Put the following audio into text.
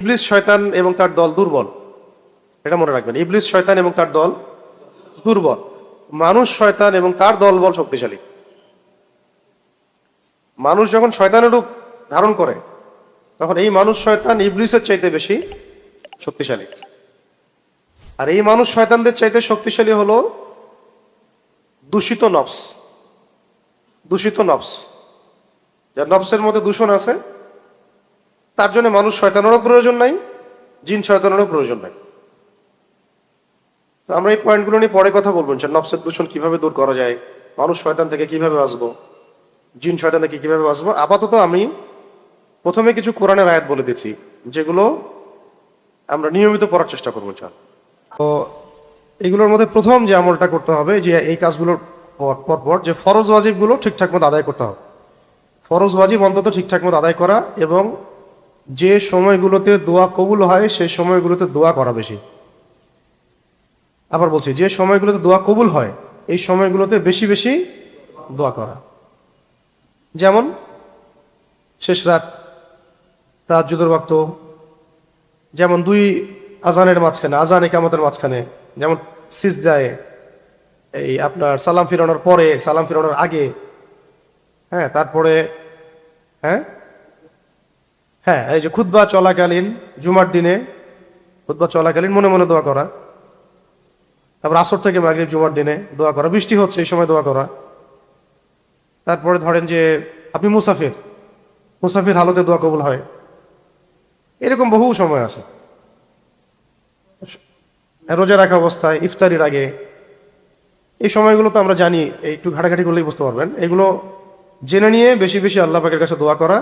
ইবলিস শয়তান এবং তার দল দুর্বল, এটা মনে রাখবেন। ইবলিস শয়তান এবং তার দল দুর্বল, মানুষ শয়তান এবং তার দলবল শক্তিশালী। মানুষ যখন শয়তানের রূপ ধারণ করে তখন এই মানুষ শয়তান ইবলিসের চাইতে বেশি শক্তিশালী। আর এই মানুষ শয়তানদের চাইতে শক্তিশালী হলো দূষিত নফস। দূষিত নফস, যার নফসের মধ্যে দূষণ আছে, তার জন্য মানুষ শয়তানেরও প্রয়োজন নাই, জিন শয়তানেরও প্রয়োজন নাই। তো আমরা এই পয়েন্টগুলো নিয়ে পরে কথা বলবো যে নফসের দূষণ কিভাবে দূর করা যায়, মানুষ শয়তান থেকে কিভাবে বাঁচবো, জিন শয়তান থেকে কিভাবে বাঁচবো। আপাতত আমি প্রথমে কিছু কোরআনের আয়াত বলে দিচ্ছি যেগুলো আমরা নিয়মিত পড়ার চেষ্টা করবো। তো এগুলোর মধ্যে প্রথম যে আমলটা করতে হবে, যে এই কাজগুলোর পর যে ফরজ ওয়াজিবগুলো ঠিকঠাক মতো আদায় করতে হবে। ফরজ ওয়াজিব অন্তত ঠিকঠাক মতো আদায় করা, এবং যে সময়গুলোতে দোয়া কবুল হয় সেই সময়গুলোতে দোয়া করা বেশি। আবার বলছি, যে সময়গুলোতে দোয়া কবুল হয় এই সময়গুলোতে বেশি বেশি দোয়া করা। যেমন শেষ রাত, তাহাজ্জুদের ওয়াক্ত, যেমন দুই আজানের মাঝখানে, আজান ইকামতের মাঝখানে, যেমন সিজদায়, এই আপনার সালাম ফিরানোর পরে, সালাম ফিরানোর আগে, হ্যাঁ, তারপরে হ্যাঁ হ্যাঁ এই যে খুতবা চলাকালীন, জুমার দিনে খুতবা চলাকালীন মনে মনে দোয়া করা। তারপর আসর থেকে মাগরিব জুমার দিনে দোয়া করা, বৃষ্টি হচ্ছে এই সময় দোয়া করা। তারপরে ধরেন যে আপনি মুসাফির, মুসাফির হালতে দোয়া কবুল হয়। এরকম বহু সময় আছে। রোজা রাখা অবস্থায়, ইফতারির আগে, এই সময়গুলো তো আমরা জানি, একটু ঘাটাঘাটি করলেই বুঝতে পারবেন। এগুলো জেনে নিয়ে বেশি বেশি আল্লাহ পাকের কাছে দোয়া করা,